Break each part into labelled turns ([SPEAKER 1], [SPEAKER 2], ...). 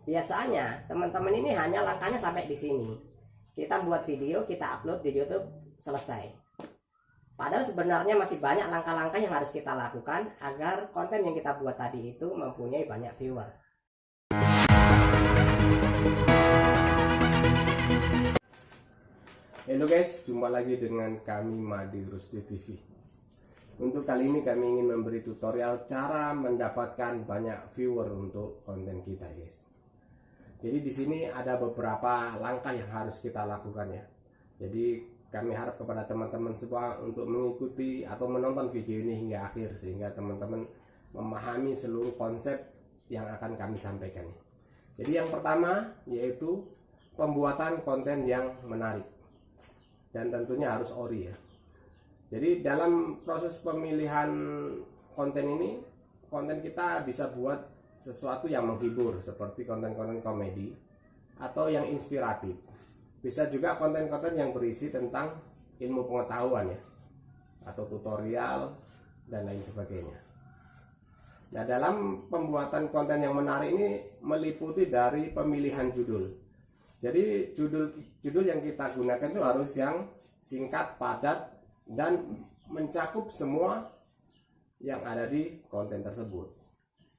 [SPEAKER 1] Biasanya teman-teman ini hanya langkahnya sampai di sini. Kita buat video, kita upload di YouTube, selesai. Padahal sebenarnya masih banyak langkah-langkah yang harus kita lakukan agar konten yang kita buat tadi itu mempunyai banyak viewer.
[SPEAKER 2] Halo guys, jumpa lagi dengan kami Madi Rusdi TV. Untuk kali ini kami ingin memberi tutorial cara mendapatkan banyak viewer untuk konten kita, guys. Jadi di sini ada beberapa langkah yang harus kita lakukan ya. Jadi kami harap kepada teman-teman semua untuk mengikuti atau menonton video ini hingga akhir sehingga teman-teman memahami seluruh konsep yang akan kami sampaikan. Jadi yang pertama yaitu pembuatan konten yang menarik. Dan tentunya harus ori ya. Jadi dalam proses pemilihan konten ini, konten kita bisa buat sesuatu yang menghibur seperti konten-konten komedi atau yang inspiratif. Bisa juga konten-konten yang berisi tentang ilmu pengetahuan ya, atau tutorial dan lain sebagainya. Nah, dalam pembuatan konten yang menarik ini meliputi dari pemilihan judul. Jadi judul yang kita gunakan itu harus yang singkat, padat, dan mencakup semua yang ada di konten tersebut.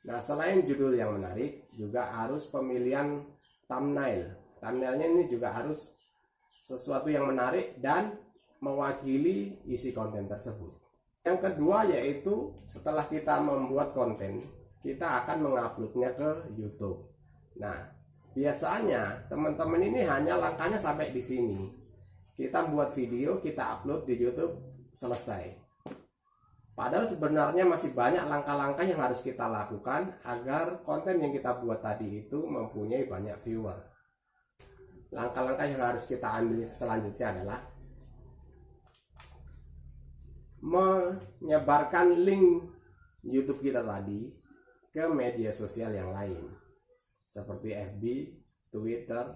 [SPEAKER 2] Nah, selain judul yang menarik, juga harus pemilihan thumbnail. Thumbnailnya ini juga harus sesuatu yang menarik dan mewakili isi konten tersebut. Yang kedua yaitu setelah kita membuat konten, kita akan menguploadnya ke YouTube. Nah, biasanya teman-teman ini hanya langkahnya sampai di sini. Kita buat video, kita upload di YouTube, selesai. Padahal sebenarnya masih banyak langkah-langkah yang harus kita lakukan agar konten yang kita buat tadi itu mempunyai banyak viewer. Langkah-langkah yang harus kita ambil selanjutnya adalah menyebarkan link YouTube kita tadi ke media sosial yang lain seperti FB, Twitter,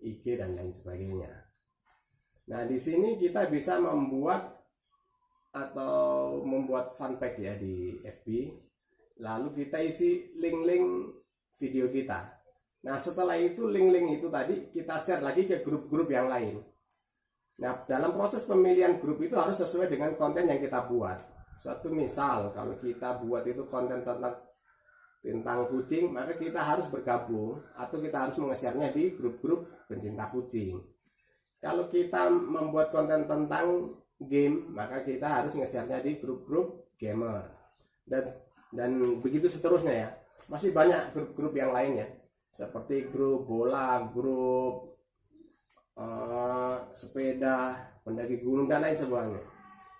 [SPEAKER 2] IG dan lain sebagainya. Nah, di sini kita bisa membuat fanpage ya di FB, lalu kita isi link-link video kita. Nah, setelah itu link-link itu tadi kita share lagi ke grup-grup yang lain. Nah, dalam proses pemilihan grup itu harus sesuai dengan konten yang kita buat. Suatu misal kalau kita buat itu konten tentang kucing, maka kita harus bergabung atau kita harus menge-share-nya di grup-grup pencinta kucing. Kalau kita membuat konten tentang game, maka kita harus nge-share-nya di grup-grup gamer. Dan begitu seterusnya ya. Masih banyak grup-grup yang lainnya, seperti grup bola, grup sepeda, pendaki gunung dan lain sebagainya.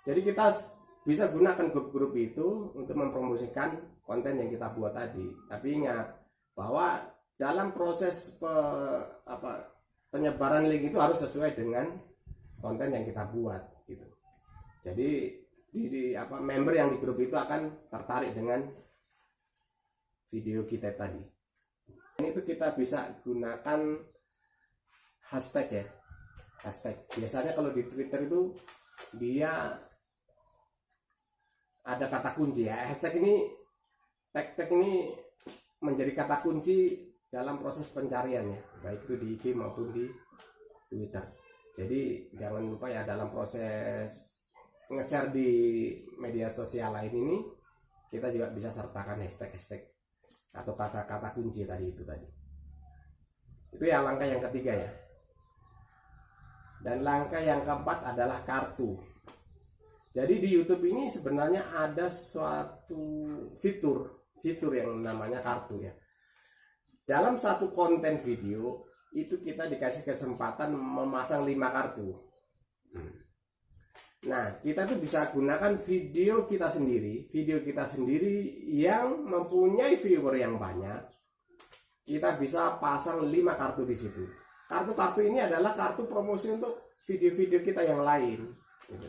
[SPEAKER 2] Jadi kita bisa gunakan grup-grup itu untuk mempromosikan konten yang kita buat tadi. Tapi ingat bahwa dalam proses penyebaran link itu harus sesuai dengan konten yang kita buat gitu. Jadi member yang di grup itu akan tertarik dengan video kita tadi. Ini itu kita bisa gunakan hashtag ya. Hashtag. Biasanya kalau di Twitter itu dia ada kata kunci ya. Hashtag ini tag ini menjadi kata kunci dalam proses pencarian ya, baik itu di IG maupun di Twitter. Jadi jangan lupa ya dalam proses nge-share di media sosial lain ini kita juga bisa sertakan hashtag atau kata-kata kunci tadi. Itu ya langkah yang ketiga ya. Dan langkah yang keempat adalah kartu. Jadi di YouTube ini sebenarnya ada suatu fitur yang namanya kartu ya. Dalam satu konten video itu kita dikasih kesempatan memasang 5 kartu. Nah, kita tuh bisa gunakan video kita sendiri yang mempunyai viewer yang banyak. Kita bisa pasang 5 kartu di situ. Kartu-kartu ini adalah kartu promosi untuk video-video kita yang lain. Gitu.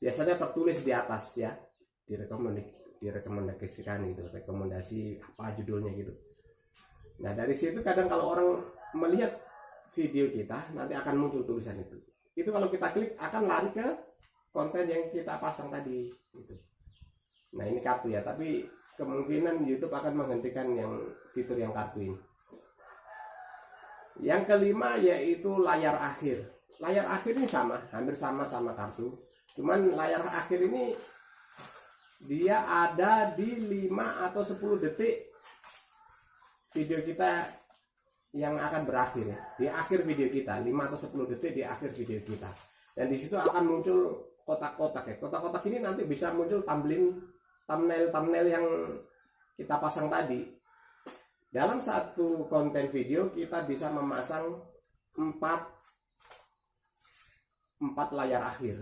[SPEAKER 2] Biasanya tertulis di atas ya, direkomendasikan gitu, rekomendasi apa judulnya gitu. Nah, dari situ kadang kalau orang melihat video kita nanti akan muncul tulisan itu. Itu kalau kita klik akan lari ke konten yang kita pasang tadi gitu. Nah, ini kartu ya, tapi kemungkinan YouTube akan menghentikan yang fitur yang kartu ini. Yang kelima yaitu layar akhir. Layar akhir ini sama, hampir sama kartu. Cuman layar akhir ini dia ada di 5 atau 10 detik video kita yang akan berakhir ya. Di akhir video kita, 5 atau 10 detik di akhir video kita. Dan di situ akan muncul kotak-kotak ya. Kotak-kotak ini nanti bisa muncul thumbnail yang kita pasang tadi. Dalam satu konten video kita bisa memasang 4 layar akhir.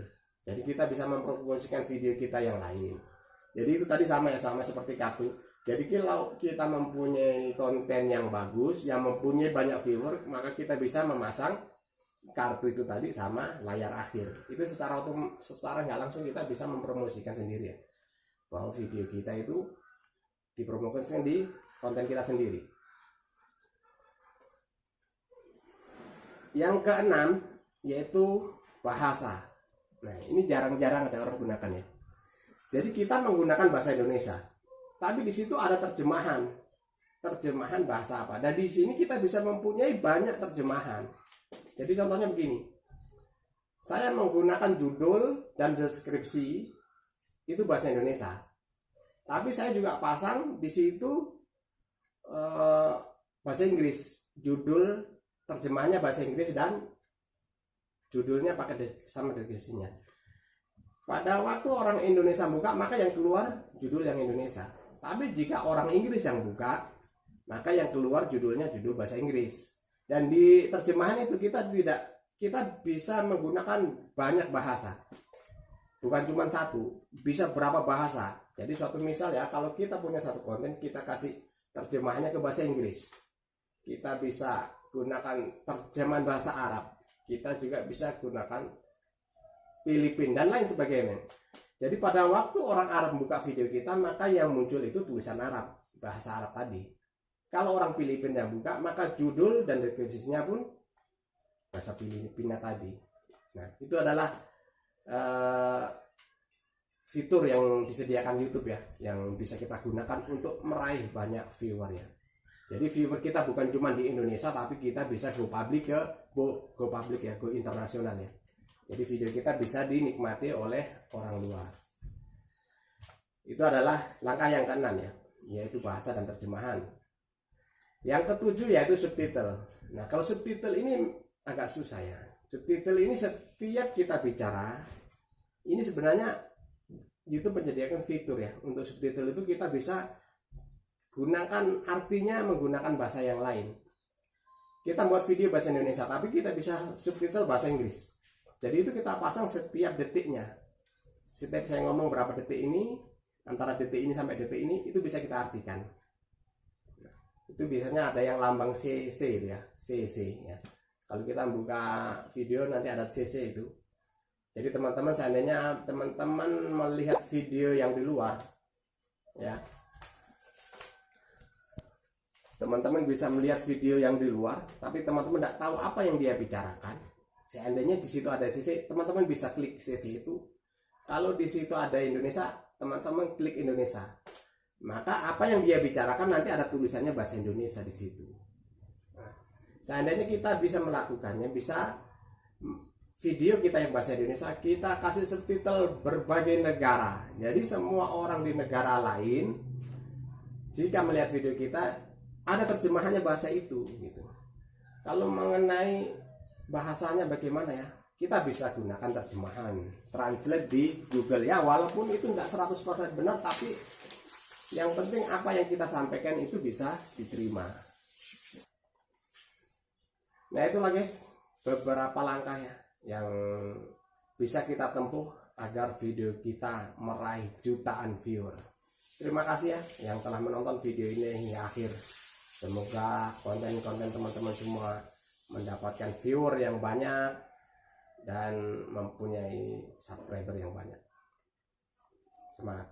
[SPEAKER 2] Jadi kita bisa mempromosikan video kita yang lain. Jadi itu tadi sama seperti kartu. Jadi kalau kita mempunyai konten yang bagus, yang mempunyai banyak viewer, maka kita bisa memasang kartu itu tadi sama layar akhir. Itu secara nggak langsung kita bisa mempromosikan sendiri ya, bahwa video kita itu dipromosikan di konten kita sendiri. Yang keenam yaitu bahasa. Nah, ini jarang-jarang ada orang gunakan ya. Jadi kita menggunakan bahasa Indonesia, tapi di situ ada terjemahan bahasa apa. Dan di sini kita bisa mempunyai banyak terjemahan. Jadi contohnya begini, saya menggunakan judul dan deskripsi itu bahasa Indonesia, tapi saya juga pasang di situ bahasa Inggris, judul terjemahnya bahasa Inggris dan judulnya pakai sama deskripsinya. Pada waktu orang Indonesia buka, maka yang keluar judul yang Indonesia. Tapi jika orang Inggris yang buka, maka yang keluar judulnya judul bahasa Inggris. Dan di terjemahan itu kita bisa menggunakan banyak bahasa. Bukan cuma satu, bisa berapa bahasa. Jadi suatu misal ya, kalau kita punya satu konten, kita kasih terjemahannya ke bahasa Inggris. Kita bisa gunakan terjemahan bahasa Arab. Kita juga bisa gunakan Filipina dan lain sebagainya. Jadi pada waktu orang Arab buka video kita, maka yang muncul itu tulisan Arab, bahasa Arab tadi. Kalau orang Filipina yang buka, maka judul dan deskripsinya pun bahasa Filipina tadi. Nah, itu adalah fitur yang disediakan YouTube ya, yang bisa kita gunakan untuk meraih banyak viewer ya. Jadi viewer kita bukan cuma di Indonesia, tapi kita bisa go public go internasional ya. Jadi video kita bisa dinikmati oleh orang luar. Itu adalah langkah yang keenam ya, yaitu bahasa dan terjemahan. Yang ketujuh yaitu subtitle. Nah, kalau subtitle ini agak susah ya. Subtitle ini setiap kita bicara, ini sebenarnya YouTube menyediakan fitur ya. Untuk subtitle itu kita bisa gunakan artinya menggunakan bahasa yang lain. Kita buat video bahasa Indonesia, tapi kita bisa subtitle bahasa Inggris. Jadi itu kita pasang setiap detiknya. Setiap saya ngomong berapa detik ini, antara detik ini sampai detik ini, itu bisa kita artikan. Nah, itu biasanya ada yang lambang CC ya, CC ya. Kalau kita buka video nanti ada CC itu. Jadi teman-teman, seandainya teman-teman melihat video yang di luar, ya, teman-teman bisa melihat video yang di luar, tapi teman-teman tidak tahu apa yang dia bicarakan. Seandainya di situ ada CC, teman-teman bisa klik CC itu. Kalau di situ ada Indonesia, teman-teman klik Indonesia. Maka apa yang dia bicarakan nanti ada tulisannya bahasa Indonesia di situ. Nah, seandainya kita bisa melakukannya, bisa video kita yang bahasa Indonesia, kita kasih subtitle berbagai negara. Jadi semua orang di negara lain, jika melihat video kita, ada terjemahannya bahasa itu gitu. Kalau mengenai bahasanya bagaimana ya, kita bisa gunakan terjemahan translate di Google ya, walaupun itu nggak 100% benar, tapi yang penting apa yang kita sampaikan itu bisa diterima. Nah, itulah guys beberapa langkah ya yang bisa kita tempuh agar video kita meraih jutaan viewer. Terima kasih ya yang telah menonton video ini hingga akhir. Semoga konten-konten teman-teman semua mendapatkan viewer yang banyak dan mempunyai subscriber yang banyak. Semangat.